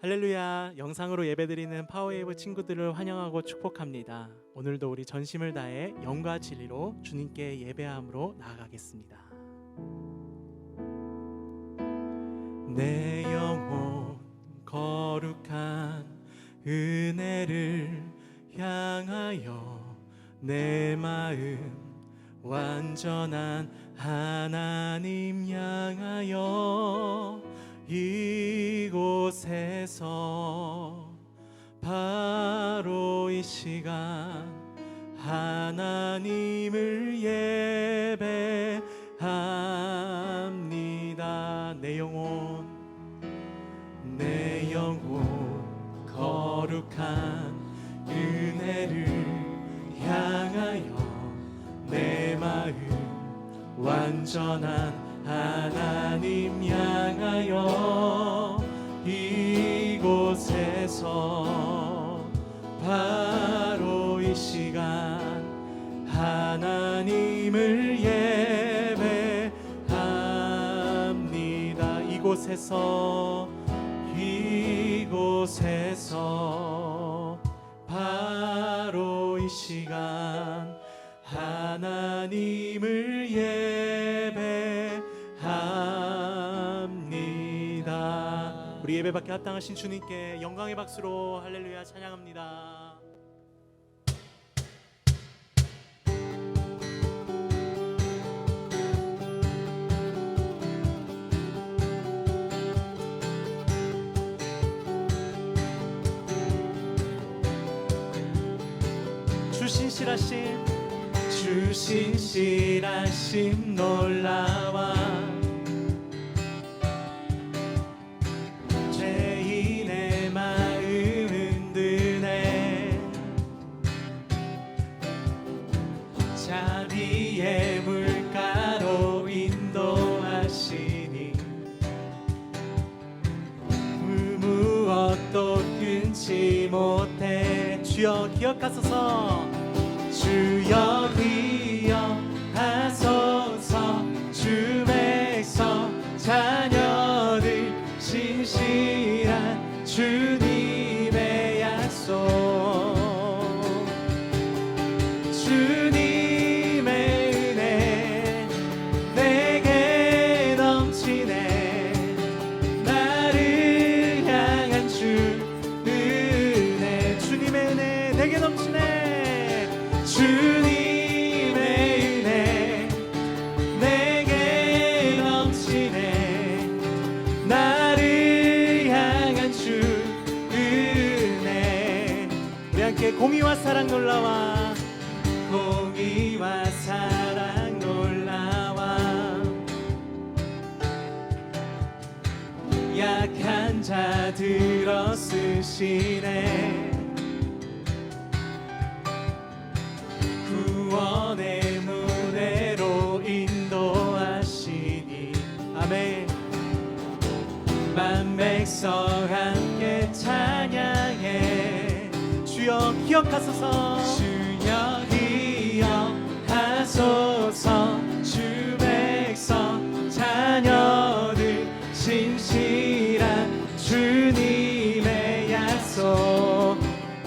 할렐루야. 영상으로 예배드리는 파워웨이브 친구들을 환영하고 축복합니다. 오늘도 우리 전심을 다해 영과 진리로 주님께 예배함으로 나아가겠습니다. 내 영혼 거룩한 은혜를 향하여 내 마음 완전한 하나님 향하여 이곳에서 바로 이 시간 하나님을 예배합니다. 내 영혼 거룩한 은혜를 향하여 내 마음 완전한 하나님 향하여 이곳에서 바로 이 시간 하나님을 예배합니다. 이곳에서 바로 이 시간 하나님을 예배합니다. 우리 예배받게 합당하신 주님께 영광의 박수로 할렐루야 찬양합니다. 주 신실하심 놀라와 죄인의 마음 흔드네 자비의 물가로 인도하시니 무엇도 끊지 못해. 주여 기억하소서. 주여 기억하소서. 주 백성 자녀들 신실한 주님의 약속 주님의 은혜 내게 넘치네. 나를 향한 주 은혜 주님의 은혜 내게 넘치네. 주님의 은혜 내게 넘치네. 나를 향한 주 은혜. 우리 함께 공의와 사랑 놀라와 공의와 사랑 놀라와 약한 자 들어 쓰시네. 구원의 무대로 인도하시니 아멘. 만백성 함께 찬양해. 주여 기억하소서. 주여 기억하소서. 주 백성 자녀들 신실한 주님의 약속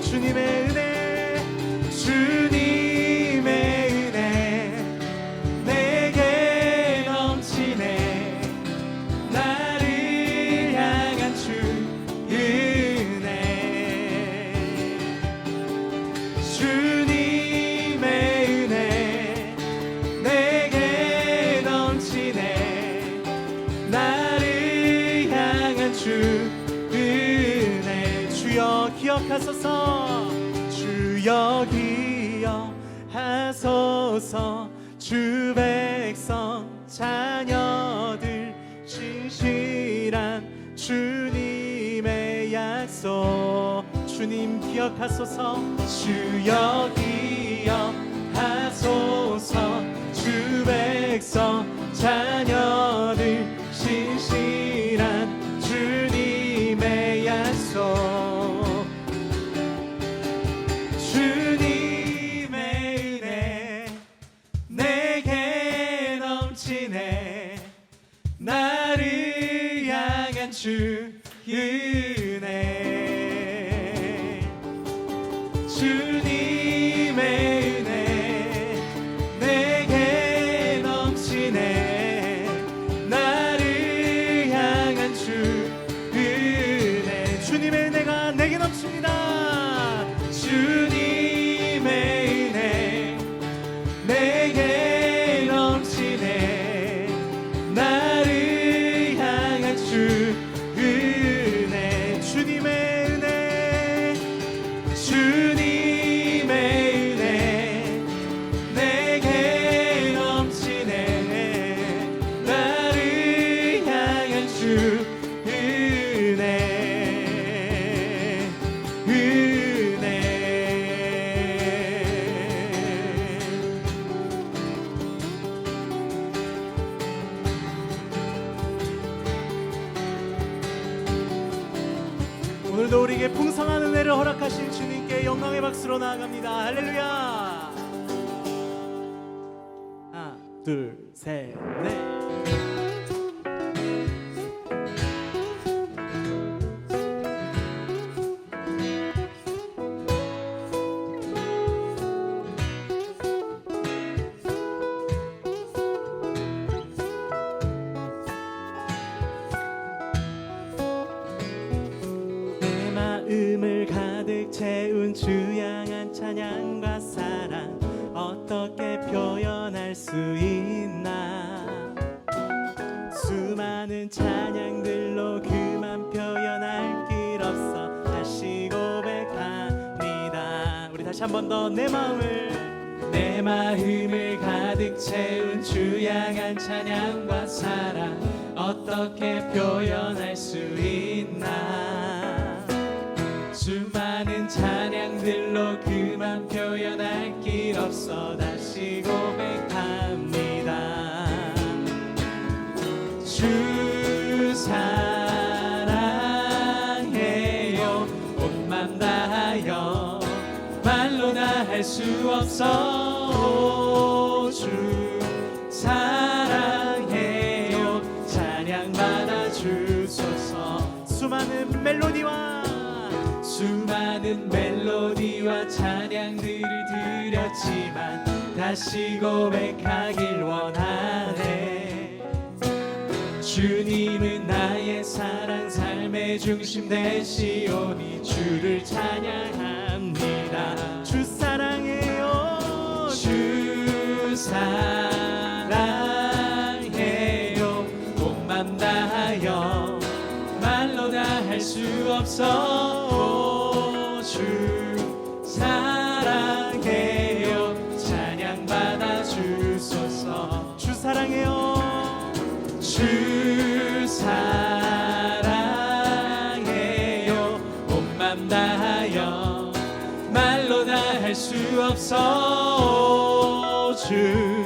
주님의 은혜 기억하소서. 주여 기억하소서. 주 백성 자녀들 신실한 주님의 약속 주님 기억하소서. 주여 기억하소서. 주 백성 자녀들 신실한 주님의 약속 나를 향한 주 은혜 주님의 은혜 내게 넘치네 나를 향한 주 은혜 주님의 은혜가 내게 넘칩니다 주님의 은혜 내게 넘치네 나를 향한 주 은혜 주님의 은혜 주님의 은혜 내게 넘치네 나를 향한 주 오늘도 우리에게 풍성한 은혜를 허락하신 주님께 영광의 박수로 나아갑니다. 할렐루야. 하나, 둘, 셋, 넷. 마음을 가득 채운 주 향한 찬양과 사랑 어떻게 표현할 수 있나 수많은 찬양들로 그만 표현할 길 없어 다시 고백합니다 우리 다시 한 번 더 내 마음을 가득 채운 주 향한 찬양과 사랑 어떻게 표현할 수 있나 수많은 찬양들로 그만 표현할 길 없어 다시 고백합니다 주 사랑해요 온 맘 다하여 말로 다 할 수 없어 주 사랑해요 찬양 받아 주소서 수많은 멜로디와 찬양들을 드렸지만 다시 고백하길 원하네 주님은 나의 사랑 삶의 중심 되시오니 주를 찬양합니다 주 사랑해요 주 사랑해요 온 맘 다하여 말로 다 할 수 없어 주 사랑해요 찬양 받아 주소서 주 사랑해요 주 사랑해요 온 맘 다하여 말로 다 할 수 없어 주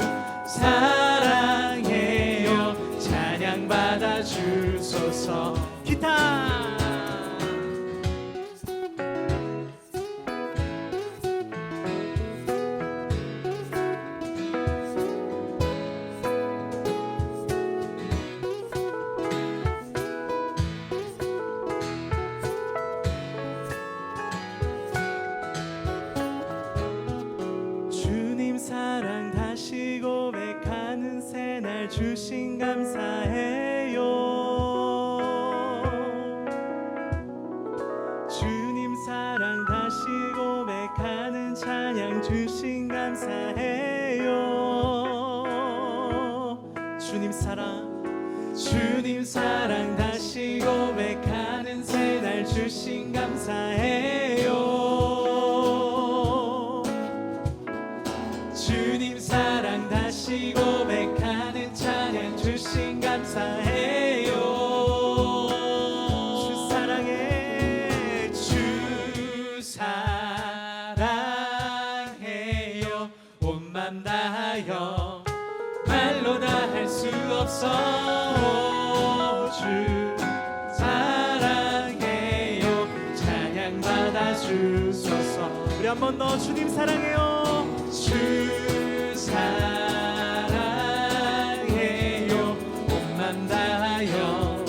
사랑해요 찬양 받아 주소서 기타 사랑 다시 고백하는 새날 주신 감사해요 주님 사랑 다시 고백하는 찬양 주신 감사해요 주님 사랑 다시 고백하는 새날 주신 감사해요 주님 사랑 다시 고백하는 찬양 주신 감사해요 주 사랑해 주 사랑해요 온 맘 다하여 말로 다 할 수 없어 주 사랑해요 찬양 받아 주소서 우리 한 번 더 주님 사랑해요 주 사랑해요 온 맘 다하여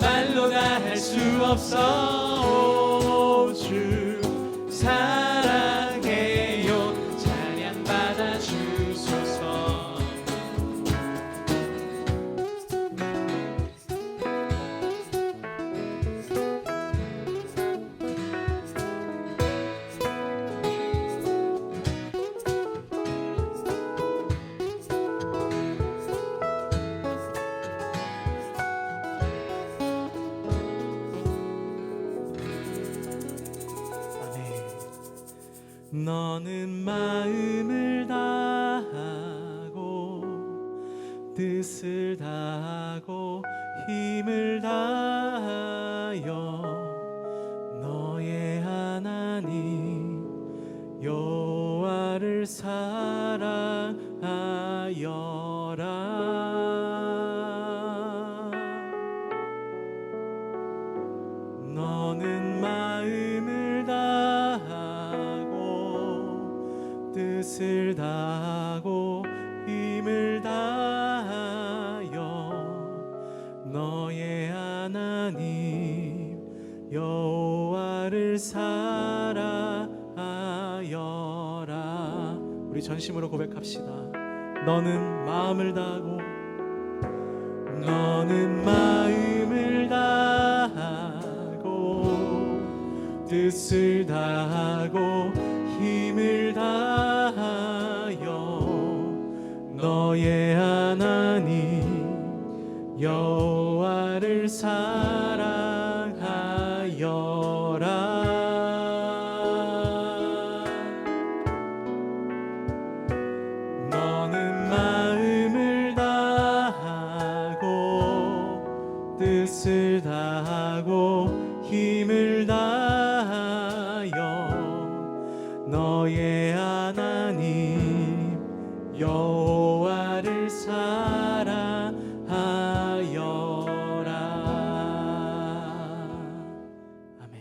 말로 다 할 수 없어. 오 주 사랑해요. 찬양 받아 주소서. 너는 마음을 다하고 뜻을 다하고 힘을 다하여 너의 하나님 여호와를 사랑하여라. 너는 마음을 다하고 뜻을 다하고 힘을 다하여 너의 하나님 여호와를 사랑하여라. 우리 전심으로 고백합시다. 너는 마음을 다하고 너는 마음을 다하고 뜻을 다하고 힘을 다하여 너의 하나님 여호와를 사랑하여라. 너는 마음을 다하고 뜻을 다하고 힘을 다하여 너의 하나님 여호와를 사랑하여라. 아멘.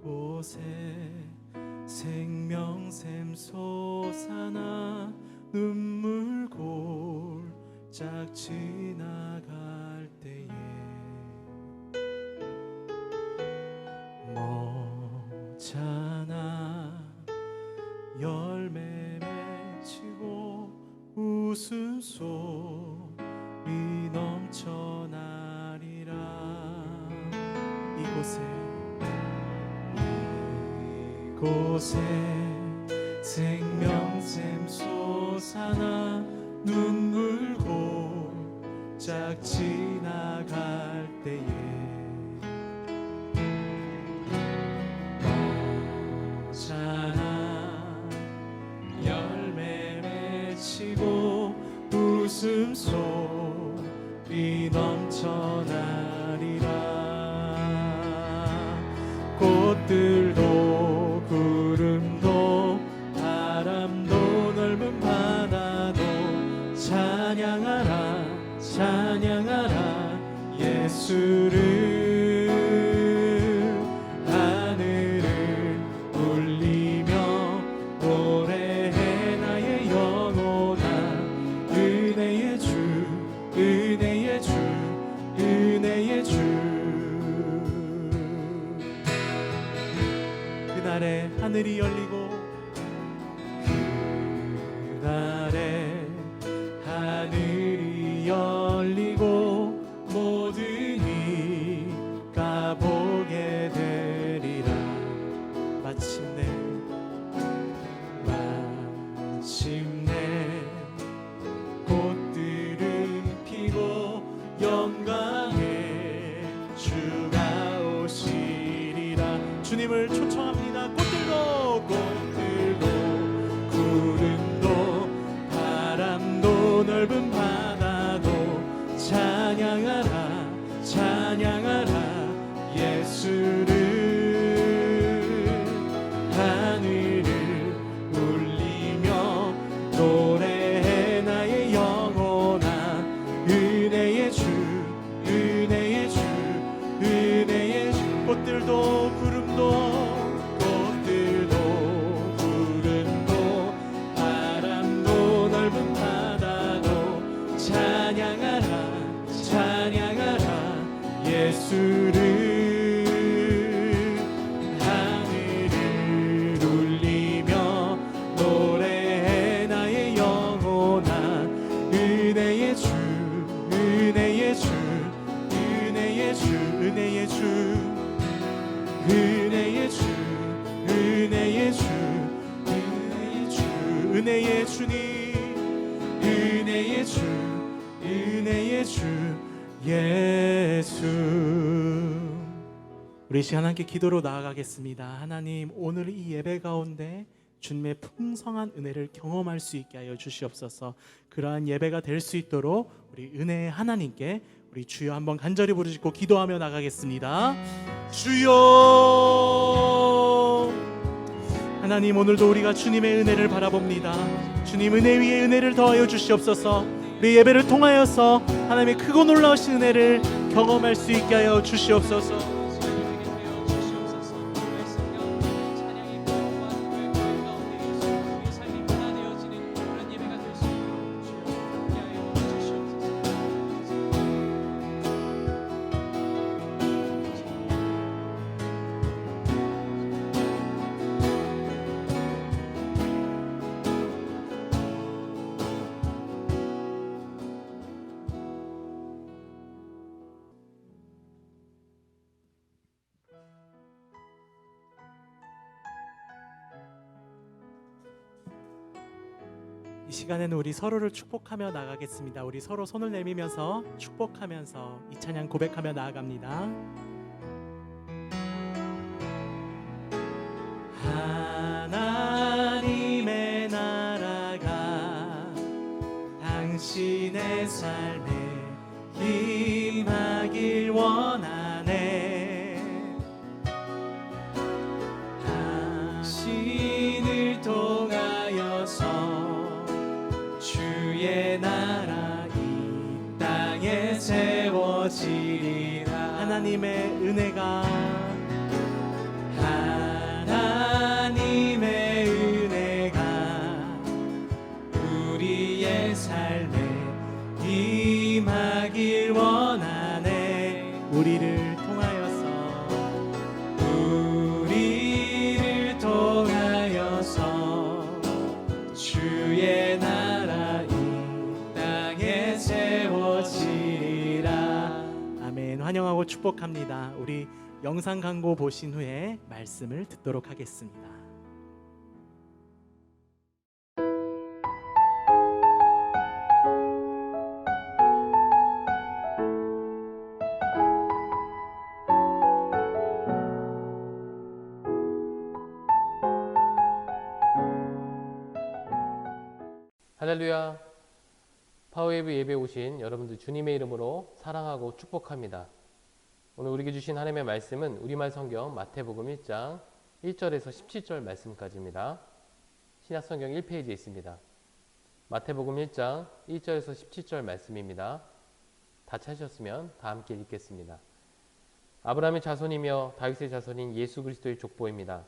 이곳에 생명샘 솟아나 눈물 골짝 지나갈 때에 머잖아 열매 맺히고 웃음소리 넘쳐나리라. 이곳에 생명샘 솟아나 눈물 골짝 지나갈 때에 머잖아 열매 맺히고 웃음소리 넘쳐나리라. 꽃들도 구름도 바람도 넓은 바다도 찬양하라 찬양하라 예수를. 하늘을 울리며 노래해 나의 영혼아 은혜의 주 은혜의 주 은혜의 주. 그날에 하늘이 열리고 그날에 하늘이 열리고 모든 이가 보게 되리라. 마침내 꽃들은 피고 영광의 주가 오시리라. 주님을 초청합니다. 꽃들도 꽃 예수를 하늘을 울리며 노래해 나의 영원한 은혜의 주 은혜의 주 은혜의 주 은혜의 주 은혜의 주 은혜의 주 은혜의 주 은혜의 주님 은혜의 주 은혜의 주 예수. 우리 시간 함께 기도로 나아가겠습니다. 하나님, 오늘 이 예배 가운데 주님의 풍성한 은혜를 경험할 수 있게 하여 주시옵소서. 그러한 예배가 될 수 있도록 우리 은혜의 하나님께 우리 주여 한번 간절히 부르짖고 기도하며 나가겠습니다. 주여. 하나님, 오늘도 우리가 주님의 은혜를 바라봅니다. 주님 은혜 위에 은혜를 더하여 주시옵소서. 우리 예배를 통하여서 하나님의 크고 놀라우신 은혜를 경험할 수 있게 하여 주시옵소서. 이 시간에는 우리 서로를 축복하며 나가겠습니다. 우리 서로 손을 내밀면서 축복하면서 이 찬양 고백하며 나아갑니다. 하나님의 나라가 당신의 삶에 임하길 원하네. 당신을 통하여서 주의 나라 이 땅에 세워지리라. 하나님의 은혜가 하나님의 은혜가 우리의 삶에 임하길 원하네. 우리를 통하여서 주의 나라 이 땅에 세워지리라. 아멘. 환영하고 축복합니다. 우리 영상 광고 보신 후에 말씀을 듣도록 하겠습니다. 할렐루야. 파워웨이브 예배 오신 여러분들 주님의 이름으로 사랑하고 축복합니다. 오늘 우리에게 주신 하나님의 말씀은 우리말 성경 마태복음 1장 1절에서 17절 말씀까지입니다. 신약성경 1페이지에 있습니다. 마태복음 1장 1절에서 17절 말씀입니다. 다 찾으셨으면 다 함께 읽겠습니다. 아브라함의 자손이며 다윗의 자손인 예수 그리스도의 족보입니다.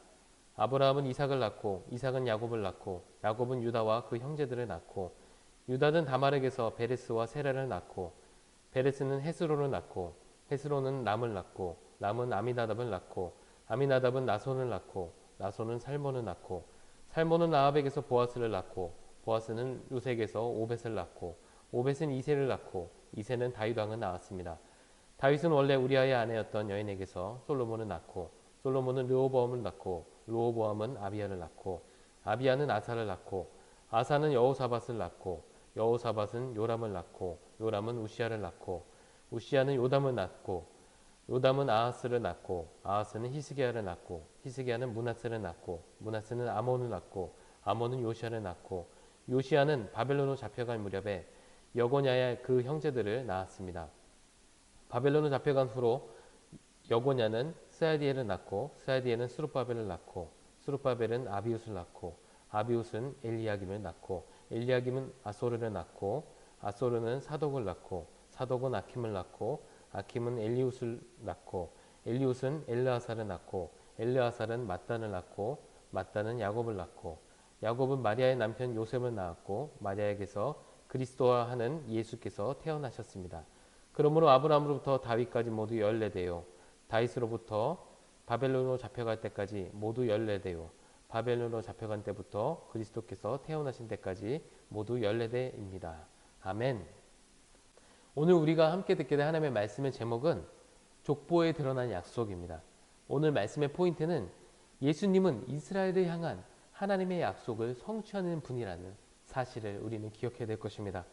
아브라함은 이삭을 낳고 이삭은 야곱을 낳고 야곱은 유다와 그 형제들을 낳고 유다는 다말에게서 베레스와 세라를 낳고 베레스는 헤스로를 낳고 헤스로는 람을 낳고 람은 아미나답을 낳고 아미나답은 나손을 낳고 나손은 살몬을 낳고 살몬은 아합에게서 보아스를 낳고 보아스는 루색에서 오벳을 낳고 오벳은 이새를 낳고 이새는 다윗 왕을 낳았습니다. 다윗은 원래 우리아의 아내였던 여인에게서 솔로몬을 낳고 솔로몬은 르호보암을 낳고 르호보암은 아비야를 낳고 아비야는 아사를 낳고 아사는 여호사밧을 낳고 여호사밧은 요람을 낳고 요람은 우시야를 낳고 우시야는 요담을 낳고 요담은 아하스를 낳고 아하스는 히스기야를 낳고 히스기야는 므낫세를 낳고 므낫세는 아몬을 낳고 아몬은 요시야를 낳고 요시야는 바벨론으로 잡혀간 무렵에 여고냐의 그 형제들을 낳았습니다. 바벨론으로 잡혀간 후로 여고냐는 스야디엘을 낳고 스야디엘은 스룹바벨을 낳고 스룹바벨은 아비웃을 낳고 아비웃은 엘리야김을 낳고 엘리야김은 아소르를 낳고 아소르는 사독을 낳고 사독은 아킴을 낳고 아킴은 엘리웃을 낳고 엘리웃은 엘르아살을 낳고 엘르아살은 mat단을 낳고 mat단은 야곱을 낳고 야곱은 마리아의 남편 요셉을 낳았고 마리아에게서 그리스도와 하는 예수께서 태어나셨습니다. 그러므로 아브라함으로부터 다윗까지 모두 14대요. 다윗으로부터 바벨론으로 잡혀갈 때까지 모두 14대요. 바벨론으로 잡혀간 때부터 그리스도께서 태어나신 때까지 모두 14대입니다. 아멘. 오늘 우리가 함께 듣게 된 하나님의 말씀의 제목은 족보에 드러난 약속입니다. 오늘 말씀의 포인트는 예수님은 이스라엘을 향한 하나님의 약속을 성취하는 분이라는 사실을 우리는 기억해야 될 것입니다.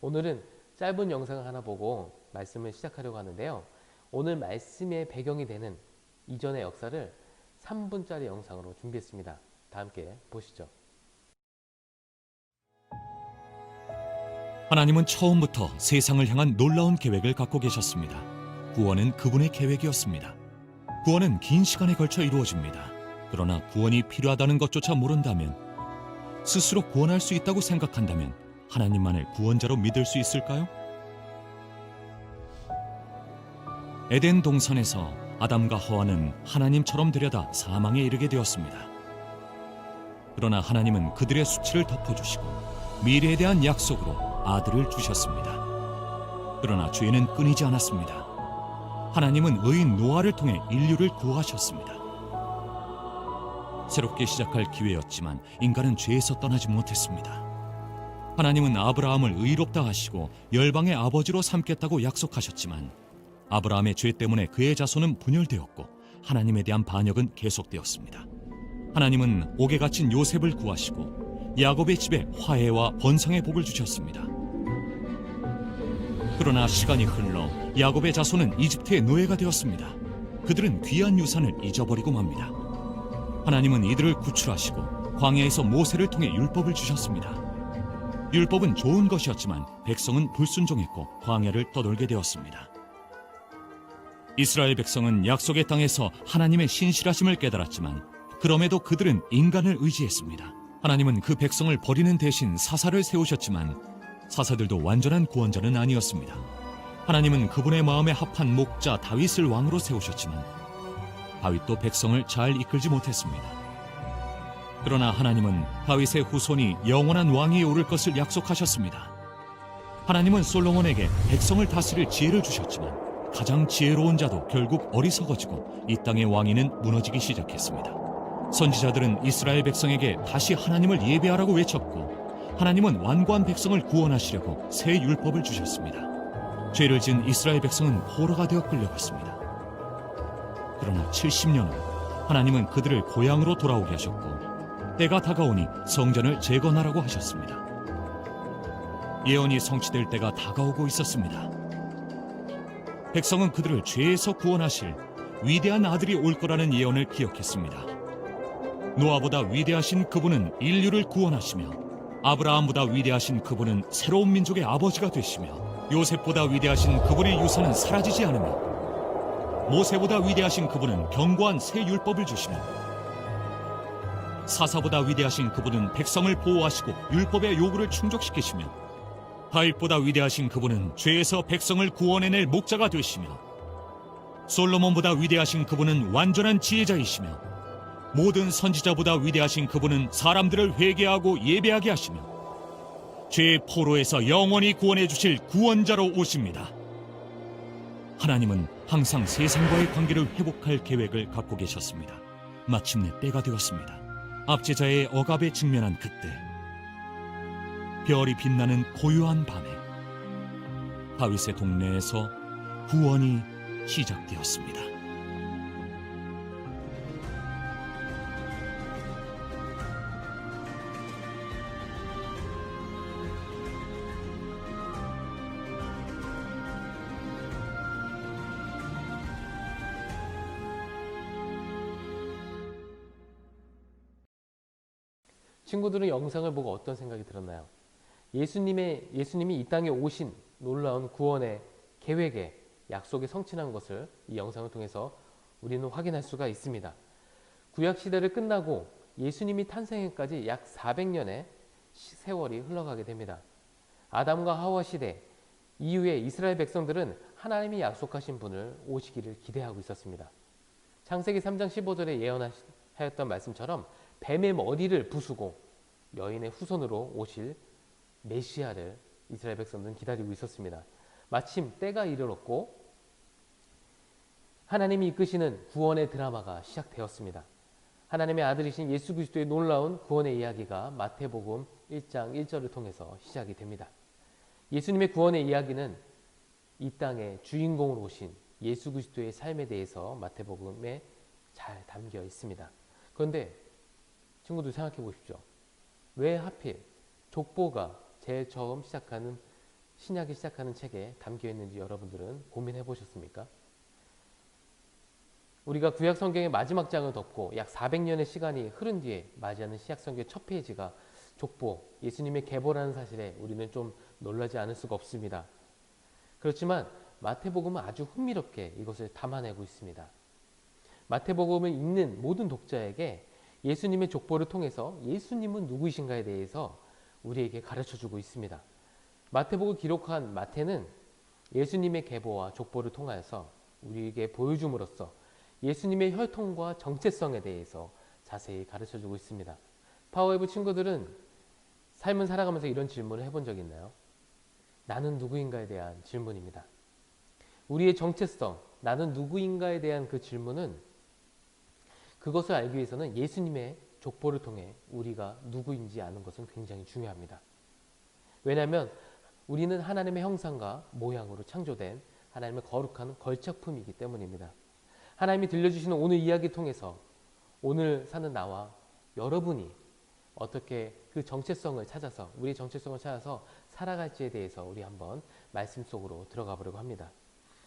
오늘은 짧은 영상을 하나 보고 말씀을 시작하려고 하는데요. 오늘 말씀의 배경이 되는 이전의 역사를 3분짜리 영상으로 준비했습니다. 다 함께 보시죠. 하나님은 처음부터 세상을 향한 놀라운 계획을 갖고 계셨습니다. 구원은 그분의 계획이었습니다. 구원은 긴 시간에 걸쳐 이루어집니다. 그러나 구원이 필요하다는 것조차 모른다면, 스스로 구원할 수 있다고 생각한다면 하나님만을 구원자로 믿을 수 있을까요? 에덴 동산에서 아담과 하와는 하나님처럼 되려다 사망에 이르게 되었습니다. 그러나 하나님은 그들의 수치를 덮어주시고 미래에 대한 약속으로 아들을 주셨습니다. 그러나 죄는 끊이지 않았습니다. 하나님은 의인 노아를 통해 인류를 구하셨습니다. 새롭게 시작할 기회였지만 인간은 죄에서 떠나지 못했습니다. 하나님은 아브라함을 의롭다 하시고 열방의 아버지로 삼겠다고 약속하셨지만 아브라함의 죄 때문에 그의 자손은 분열되었고 하나님에 대한 반역은 계속되었습니다. 하나님은 옥에 갇힌 요셉을 구하시고 야곱의 집에 화해와 번성의 복을 주셨습니다. 그러나 시간이 흘러 야곱의 자손은 이집트의 노예가 되었습니다. 그들은 귀한 유산을 잊어버리고 맙니다. 하나님은 이들을 구출하시고 광야에서 모세를 통해 율법을 주셨습니다. 율법은 좋은 것이었지만 백성은 불순종했고 광야를 떠돌게 되었습니다. 이스라엘 백성은 약속의 땅에서 하나님의 신실하심을 깨달았지만 그럼에도 그들은 인간을 의지했습니다. 하나님은 그 백성을 버리는 대신 사사를 세우셨지만 사사들도 완전한 구원자는 아니었습니다. 하나님은 그분의 마음에 합한 목자 다윗을 왕으로 세우셨지만 다윗도 백성을 잘 이끌지 못했습니다. 그러나 하나님은 다윗의 후손이 영원한 왕위에 오를 것을 약속하셨습니다. 하나님은 솔로몬에게 백성을 다스릴 지혜를 주셨지만 가장 지혜로운 자도 결국 어리석어지고 이 땅의 왕위는 무너지기 시작했습니다. 선지자들은 이스라엘 백성에게 다시 하나님을 예배하라고 외쳤고 하나님은 완고한 백성을 구원하시려고 새 율법을 주셨습니다. 죄를 지은 이스라엘 백성은 포로가 되어 끌려갔습니다. 그러나 70년 후 하나님은 그들을 고향으로 돌아오게 하셨고 때가 다가오니 성전을 재건하라고 하셨습니다. 예언이 성취될 때가 다가오고 있었습니다. 백성은 그들을 죄에서 구원하실 위대한 아들이 올 거라는 예언을 기억했습니다. 노아보다 위대하신 그분은 인류를 구원하시며 아브라함보다 위대하신 그분은 새로운 민족의 아버지가 되시며 요셉보다 위대하신 그분의 유산은 사라지지 않으며 모세보다 위대하신 그분은 견고한 새 율법을 주시며 사사보다 위대하신 그분은 백성을 보호하시고 율법의 요구를 충족시키시며 다윗보다 위대하신 그분은 죄에서 백성을 구원해낼 목자가 되시며 솔로몬보다 위대하신 그분은 완전한 지혜자이시며 모든 선지자보다 위대하신 그분은 사람들을 회개하고 예배하게 하시며 죄의 포로에서 영원히 구원해 주실 구원자로 오십니다. 하나님은 항상 세상과의 관계를 회복할 계획을 갖고 계셨습니다. 마침내 때가 되었습니다. 압제자의 억압에 직면한 그때 별이 빛나는 고요한 밤에 다윗의 동네에서 구원이 시작되었습니다. 친구들은 영상을 보고 어떤 생각이 들었나요? 예수님이 이 땅에 오신 놀라운 구원의 계획에 약속이 성취한 것을 이 영상을 통해서 우리는 확인할 수가 있습니다. 구약 시대를 끝나고 예수님이 탄생에까지 약 400년의 세월이 흘러가게 됩니다. 아담과 하와 시대 이후에 이스라엘 백성들은 하나님이 약속하신 분을 오시기를 기대하고 있었습니다. 창세기 3장 15절에 예언하였던 말씀처럼 뱀의 머리를 부수고 여인의 후손으로 오실 메시아를 이스라엘 백성들은 기다리고 있었습니다. 마침 때가 이르렀고 하나님이 이끄시는 구원의 드라마가 시작되었습니다. 하나님의 아들이신 예수 그리스도의 놀라운 구원의 이야기가 마태복음 1장 1절을 통해서 시작이 됩니다. 예수님의 구원의 이야기는 이 땅의 주인공으로 오신 예수 그리스도의 삶에 대해서 마태복음에 잘 담겨 있습니다. 그런데 친구들 생각해 보십시오. 왜 하필 족보가 제일 처음 신약이 시작하는 책에 담겨 있는지 여러분들은 고민해 보셨습니까? 우리가 구약 성경의 마지막 장을 덮고 약 400년의 시간이 흐른 뒤에 맞이하는 신약 성경의 첫 페이지가 족보, 예수님의 계보라는 사실에 우리는 좀 놀라지 않을 수가 없습니다. 그렇지만 마태복음은 아주 흥미롭게 이것을 담아내고 있습니다. 마태복음을 읽는 모든 독자에게 예수님의 족보를 통해서 예수님은 누구이신가에 대해서 우리에게 가르쳐주고 있습니다. 마태복음을 기록한 마태는 예수님의 계보와 족보를 통하여서 우리에게 보여줌으로써 예수님의 혈통과 정체성에 대해서 자세히 가르쳐주고 있습니다. 파워웨이브 친구들은 삶을 살아가면서 이런 질문을 해본 적 있나요? 나는 누구인가에 대한 질문입니다. 우리의 정체성, 나는 누구인가에 대한 그 질문은 그것을 알기 위해서는 예수님의 족보를 통해 우리가 누구인지 아는 것은 굉장히 중요합니다. 왜냐하면 우리는 하나님의 형상과 모양으로 창조된 하나님의 거룩한 걸작품이기 때문입니다. 하나님이 들려주시는 오늘 이야기 통해서 오늘 사는 나와 여러분이 어떻게 그 정체성을 찾아서 우리의 정체성을 찾아서 살아갈지에 대해서 우리 한번 말씀 속으로 들어가 보려고 합니다.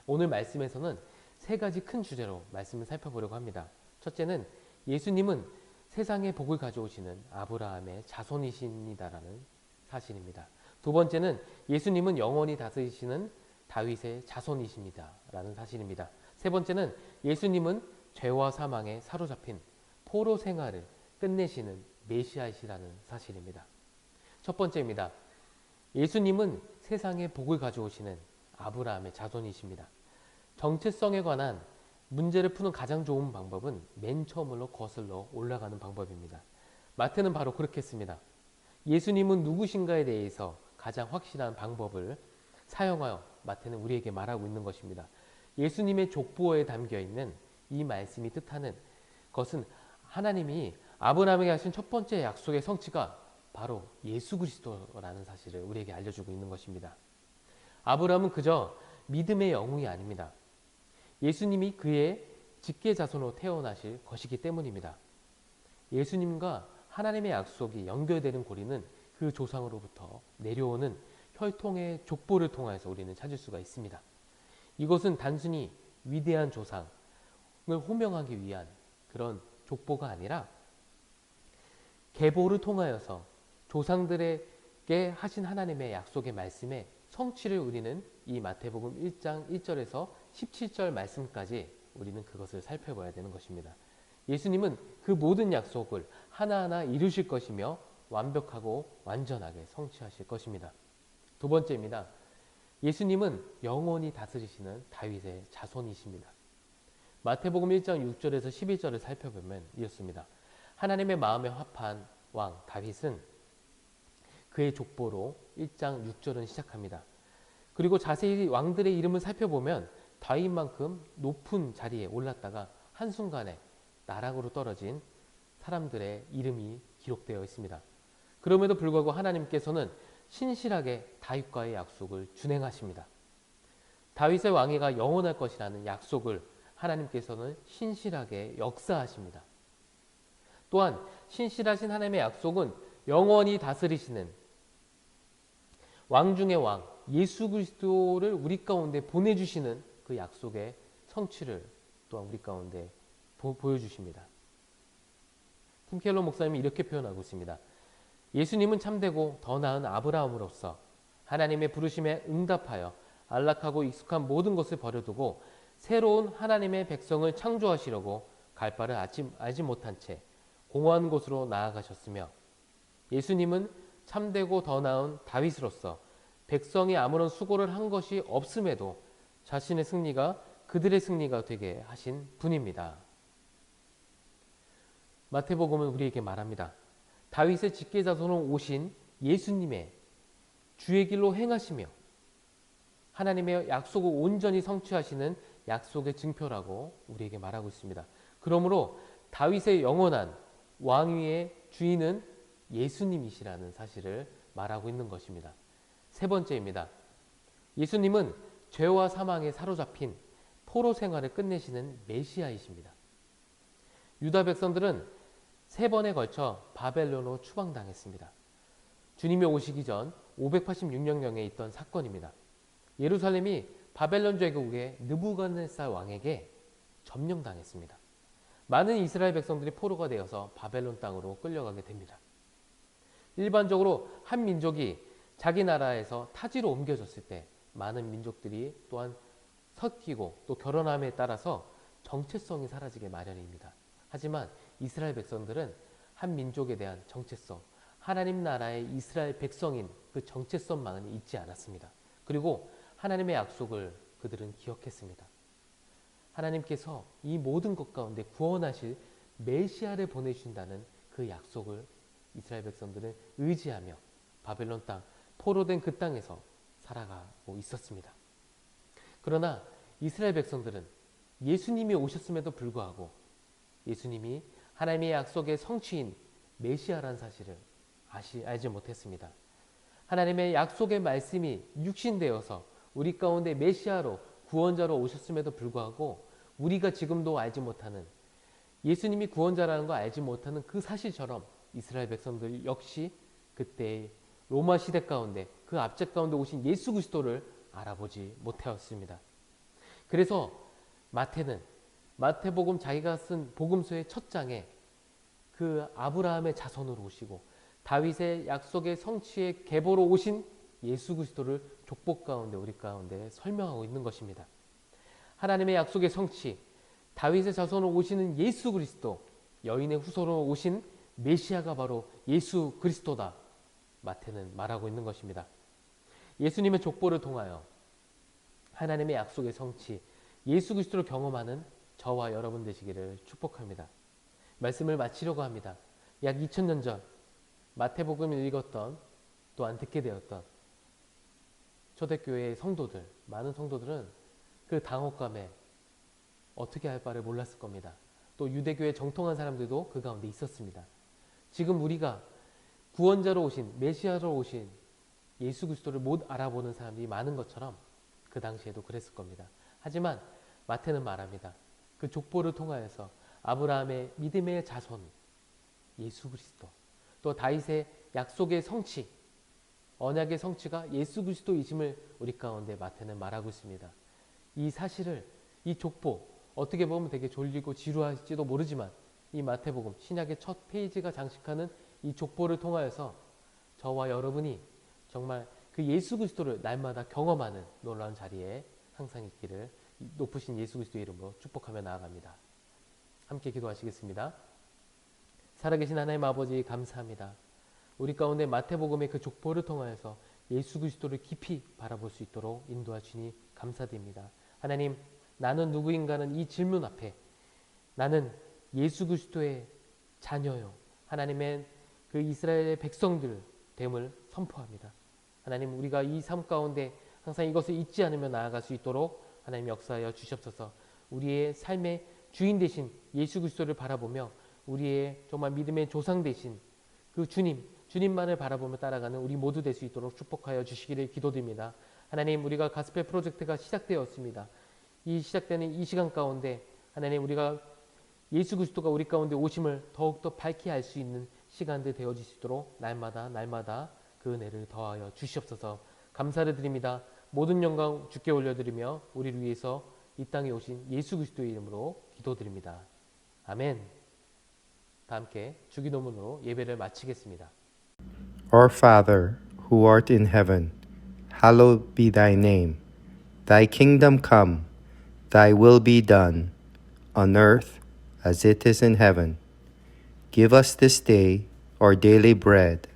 오늘 말씀에서는 세 가지 큰 주제로 말씀을 살펴보려고 합니다. 첫째는 예수님은 세상에 복을 가져오시는 아브라함의 자손이십니다라는 사실입니다. 두 번째는 예수님은 영원히 다스리시는 다윗의 자손이십니다라는 사실입니다. 세 번째는 예수님은 죄와 사망에 사로잡힌 포로 생활을 끝내시는 메시아이시라는 사실입니다. 첫 번째입니다. 예수님은 세상에 복을 가져오시는 아브라함의 자손이십니다. 정체성에 관한 문제를 푸는 가장 좋은 방법은 맨 처음으로 거슬러 올라가는 방법입니다. 마태는 바로 그렇게 했습니다. 예수님은 누구신가에 대해서 가장 확실한 방법을 사용하여 마태는 우리에게 말하고 있는 것입니다. 예수님의 족보에 담겨 있는 이 말씀이 뜻하는 것은 하나님이 아브라함에게 하신 첫 번째 약속의 성취가 바로 예수 그리스도라는 사실을 우리에게 알려주고 있는 것입니다. 아브라함은 그저 믿음의 영웅이 아닙니다. 예수님이 그의 직계 자손으로 태어나실 것이기 때문입니다. 예수님과 하나님의 약속이 연결되는 고리는 그 조상으로부터 내려오는 혈통의 족보를 통해서 우리는 찾을 수가 있습니다. 이것은 단순히 위대한 조상을 호명하기 위한 그런 족보가 아니라 계보를 통하여서 조상들에게 하신 하나님의 약속의 말씀의 성취를 우리는 이 마태복음 1장 1절에서 17절 말씀까지 우리는 그것을 살펴봐야 되는 것입니다. 예수님은 그 모든 약속을 하나하나 이루실 것이며 완벽하고 완전하게 성취하실 것입니다. 두 번째입니다. 예수님은 영원히 다스리시는 다윗의 자손이십니다. 마태복음 1장 6절에서 11절을 살펴보면 이렇습니다. 하나님의 마음에 합한 왕 다윗은 그의 족보로 1장 6절은 시작합니다. 그리고 자세히 왕들의 이름을 살펴보면 다윗만큼 높은 자리에 올랐다가 한순간에 나락으로 떨어진 사람들의 이름이 기록되어 있습니다. 그럼에도 불구하고 하나님께서는 신실하게 다윗과의 약속을 준행하십니다. 다윗의 왕위가 영원할 것이라는 약속을 하나님께서는 신실하게 역사하십니다. 또한 신실하신 하나님의 약속은 영원히 다스리시는 왕 중의 왕 예수 그리스도를 우리 가운데 보내주시는 그 약속의 성취를 또한 우리 가운데 보여주십니다. 팀 켈러 목사님이 이렇게 표현하고 있습니다. 예수님은 참되고 더 나은 아브라함으로서 하나님의 부르심에 응답하여 안락하고 익숙한 모든 것을 버려두고 새로운 하나님의 백성을 창조하시려고 갈 바를 알지 못한 채 공허한 곳으로 나아가셨으며 예수님은 참되고 더 나은 다윗으로서 백성이 아무런 수고를 한 것이 없음에도 자신의 승리가 그들의 승리가 되게 하신 분입니다. 마태복음은 우리에게 말합니다. 다윗의 직계자손으로 오신 예수님의 주의 길로 행하시며 하나님의 약속을 온전히 성취하시는 약속의 증표라고 우리에게 말하고 있습니다. 그러므로 다윗의 영원한 왕위의 주인은 예수님이시라는 사실을 말하고 있는 것입니다. 세 번째입니다. 예수님은 죄와 사망에 사로잡힌 포로 생활을 끝내시는 메시아이십니다. 유다 백성들은 3번에 걸쳐 바벨론으로 추방당했습니다. 주님이 오시기 전 586년경에 있던 사건입니다. 예루살렘이 바벨론 제국의 느부갓네살 왕에게 점령당했습니다. 많은 이스라엘 백성들이 포로가 되어서 바벨론 땅으로 끌려가게 됩니다. 일반적으로 한 민족이 자기 나라에서 타지로 옮겨졌을 때 많은 민족들이 또한 섞이고 또 결혼함에 따라서 정체성이 사라지게 마련입니다. 하지만 이스라엘 백성들은 한 민족에 대한 정체성, 하나님 나라의 이스라엘 백성인 그 정체성만은 잊지 않았습니다. 그리고 하나님의 약속을 그들은 기억했습니다. 하나님께서 이 모든 것 가운데 구원하실 메시아를 보내주신다는 그 약속을 이스라엘 백성들은 의지하며 바벨론 땅, 포로된 그 땅에서 살아가고 있었습니다. 그러나 이스라엘 백성들은 예수님이 오셨음에도 불구하고 예수님이 하나님의 약속의 성취인 메시아라는 사실을 알지 못했습니다. 하나님의 약속의 말씀이 육신되어서 우리 가운데 메시아로 구원자로 오셨음에도 불구하고 우리가 지금도 알지 못하는 예수님이 구원자라는 거 알지 못하는 그 사실처럼 이스라엘 백성들 역시 그때의 로마 시대 가운데 그 압제 가운데 오신 예수 그리스도를 알아보지 못하였습니다. 그래서 마태복음 자기가 쓴 복음서의 첫 장에 그 아브라함의 자손으로 오시고 다윗의 약속의 성취의 계보로 오신 예수 그리스도를 족보 가운데 우리 가운데 설명하고 있는 것입니다. 하나님의 약속의 성취, 다윗의 자손으로 오시는 예수 그리스도, 여인의 후손으로 오신 메시아가 바로 예수 그리스도다. 마태는 말하고 있는 것입니다. 예수님의 족보를 통하여 하나님의 약속의 성취, 예수 그리스도를 경험하는 저와 여러분 되시기를 축복합니다. 말씀을 마치려고 합니다. 약 2000년 전 마태복음을 읽었던 또한 듣게 되었던 초대교회의 성도들, 많은 성도들은 그 당혹감에 어떻게 할 바를 몰랐을 겁니다. 또 유대교의 정통한 사람들도 그 가운데 있었습니다. 지금 우리가 구원자로 오신 메시아로 오신 예수 그리스도를 못 알아보는 사람들이 많은 것처럼 그 당시에도 그랬을 겁니다. 하지만 마태는 말합니다. 그 족보를 통하여서 아브라함의 믿음의 자손 예수 그리스도, 또 다윗의 약속의 성취, 언약의 성취가 예수 그리스도이심을 우리 가운데 마태는 말하고 있습니다. 이 사실을, 이 족보, 어떻게 보면 되게 졸리고 지루할지도 모르지만 이 마태복음 신약의 첫 페이지가 장식하는 이 족보를 통하여서 저와 여러분이 정말 그 예수 그리스도를 날마다 경험하는 놀라운 자리에 항상 있기를 높으신 예수 그리스도의 이름으로 축복하며 나아갑니다. 함께 기도하시겠습니다. 살아계신 하나님 아버지 감사합니다. 우리 가운데 마태복음의 그 족보를 통하여서 예수 그리스도를 깊이 바라볼 수 있도록 인도하시니 감사드립니다. 하나님, 나는 누구인가는 이 질문 앞에 나는 예수 그리스도의 자녀요, 하나님의 그 이스라엘의 백성들 됨을 선포합니다. 하나님, 우리가 이 삶 가운데 항상 이것을 잊지 않으며 나아갈 수 있도록 하나님 역사하여 주시옵소서. 우리의 삶의 주인 되신 예수 그리스도를 바라보며 우리의 정말 믿음의 조상 되신 그 주님만을 바라보며 따라가는 우리 모두 될 수 있도록 축복하여 주시기를 기도드립니다. 하나님, 우리가 가스펠 프로젝트가 시작되었습니다. 이 시작되는 이 시간 가운데 하나님, 우리가 예수 그리스도가 우리 가운데 오심을 더욱더 밝히 알 수 있는 시간들 되어질 수 있도록 날마다 그 은혜를 더하여 주시옵소서. 감사를 드립니다. 모든 영광 주께 올려드리며 우리를 위해서 이 땅에 오신 예수 그리스도의 이름으로 기도드립니다. 아멘. 다 함께 주기도문으로 예배를 마치겠습니다. Our Father, who art in heaven, hallowed be thy name. Thy kingdom come, thy will be done, on earth as it is in heaven. Give us this day our daily bread,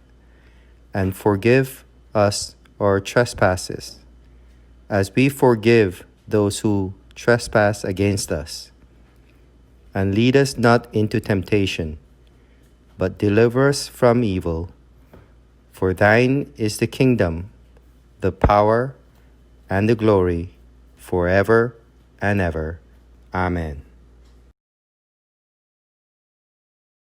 and forgive us our trespasses, as we forgive those who trespass against us. And lead us not into temptation, but deliver us from evil. For thine is the kingdom, the power, and the glory forever and ever. Amen.